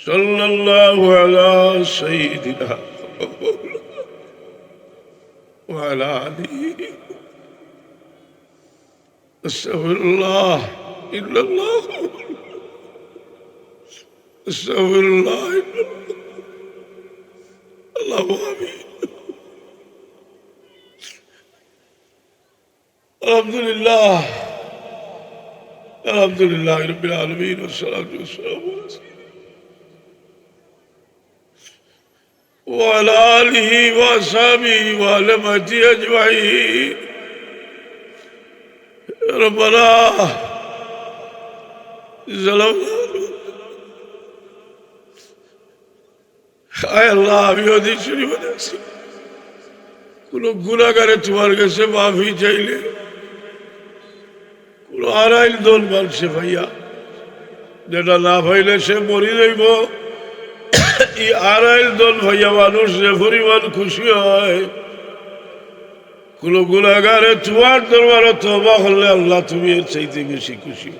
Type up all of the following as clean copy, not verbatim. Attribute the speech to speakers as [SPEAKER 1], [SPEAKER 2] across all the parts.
[SPEAKER 1] সাল্লাল্লাহু আলা সাইয়্যিদিনা ওয়া আলা আলিহি আস্তাগফিরুল্লাহ ইল্লাল্লাহ আস্তাগফিরুল্লাহ আল্লাহু আমিন। আলহামদুলিল্লাহ আলহামদুলিল্লাহ রাব্বিল আলামিন ওয়াসসালাতু ওয়াসসালামু আলা وعلى آله وأصحابه وعلى أمته أجمعين ربنا ظلمنا আয় আল্লাহ আমি হাদিস শরীফে দেখছি কোন গুনাহগারে তোমার কাছে মাফি চাইলে কোন আড়াইল দোল মানছে ভাইয়া যেটা না পাইলে সে মরি যাইব। এই আড়াইল দল ভাইয়া মানুষ যে পরিমাণ খুশি হয় কোন গুনাহগারে তোমার দরবারে তওবা করলে আল্লাহ তুমি এর চাইতে বেশি খুশি।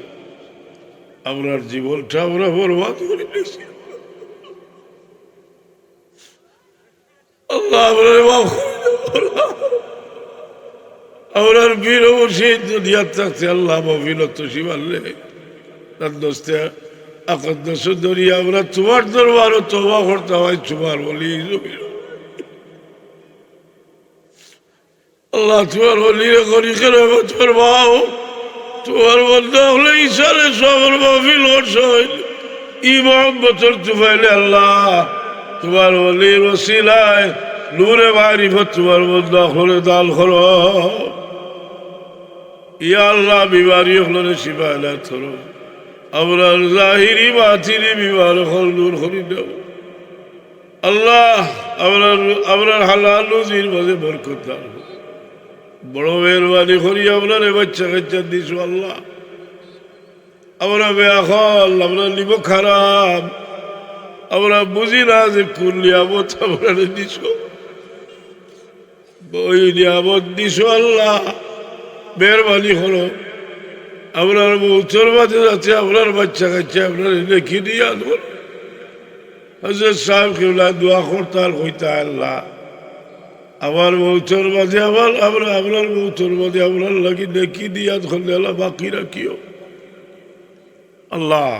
[SPEAKER 1] আমরার জীবনটা আমরা বরবাদ করে দিয়েছি। আল্লাহ আমরা মাফ করে দাও। আমরার বীর অবশ্যই দুনিয়ার থাকতে আল্লাহ মফিলত তসি মারলে তার দোস্তে আকদ্দস দরিয়া আমরা তোমার দরবারও তওবা করতে হয় তোমার বলি আল্লাহ তোমার বলি করিকের তোমার ভাও তোমার বন্ধা হলে ইশারে সবর মাহফিল হরসই ই মোহাম্মতর তুফাইলে আল্লাহ তোমার বলির ওসিলায় নূরে মারিফত তোমার বন্ধা হলে দাল করো। ইয়া আল্লাহ বিমারি হলে শিফা আলা ধরো। আমরার জাহিরি বাতিনি বিমার হল নূর করি দাও আল্লাহ। আমরার হালাল রুজির মাঝে বরকত দাও। বড় মেহরবানি করি আপনার বাচ্চা কাচ্চা দিছো আল্লাহ। আমরা বেআখল আমরা নিব খারাপ আমরা বুঝি না যে কোন নিয়ামত আমরা দিছো। ওই নিয়ামত দিছো আল্লাহ মেহরবানি করো। আপনার মৌতর মাঝে যাচ্ছে আপনার বাচ্চা কাচ্চা আপনার লেখি দিয়ে আনবো। হযরত সাহেব কিবলা দোয়া করতাল হইতা আল্লাহ আমার মৌতর মাঝে আপনার মৌতর মাঝে আপনার লাগি লেখি দিয়া ধরলে আল্লাহ বাকি রাখিও আল্লাহ।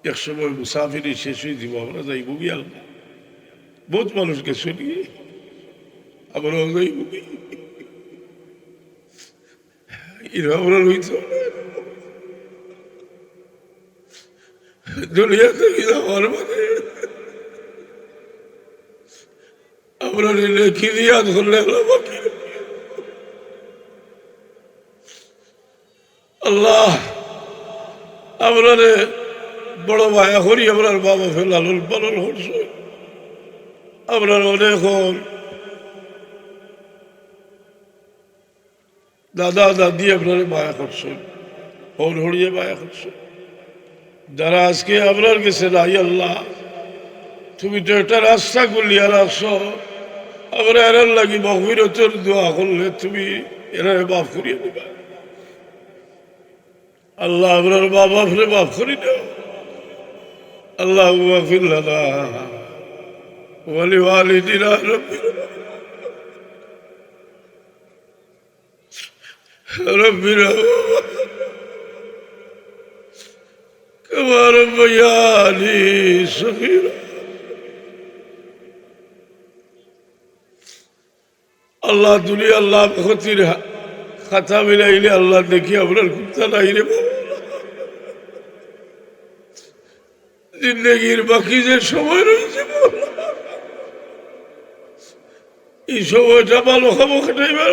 [SPEAKER 1] এক সময় মুসাফিরি শেষ হয়ে দিব আমরা যাইব কি আল্লাহ। বহুত মানুষকে শুনি আমরাও যাইব কি আমরা হইত দুনিয়া থেকে যাওয়ার মানে আমরা লেখি দিয়া ধরলে আল্লাহ। আমরা বড় ভাইয়া করি আপনার বাবা ফের লালন পালন করছে। আপনার অনেক দাদা দাদি আপনার মায়া করছেন হল হড়িয়ে মায়া করছেন। যারা আজকে আপনার কাছে নাই আল্লাহ তুমি তো একটা রাস্তা গুলিয়া রাখছো। আমরা এরার লাগি মগফিরতের দোয়া করলে তুমি এরা মাফ করিয়ে দিবা আল্লাহ। আপনার বাবা ফেলে মাফ করি দাও আল্লাহ। মাগফির লানা ওয়া লিওয়ালিদিনা ربنا كما ربياني صغيرا আল্লাহ দুনিয়া আল্লাহ ক্ষতির খাতা মিলাইলে আল্লাহ দেখি আপনার কুত্তা নাই রে জিন্দগির বাকি যে সময় রয়েছে এই সময়টা ভালো খাবো খাটাইবার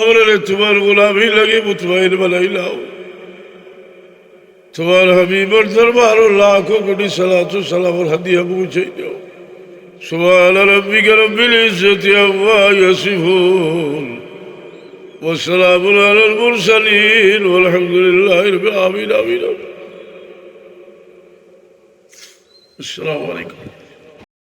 [SPEAKER 1] আমরা তোমার গোলামি লাগে মুতমাইন বানাই লাও। তোমার হাবিবর দরবার লাখো কোটি সালাতু সালামের হাদিয়া পৌঁছাই দাও। সুবহান রাব্বিকা রব্বিল ইজ্জাতি আম্মা ইয়াসিফুন ওয়া সালামুন আলাল মুরসালিন ওয়ালহামদুলিল্লাহি রাব্বিল আলামিন। আসসালামু আলাইকুম।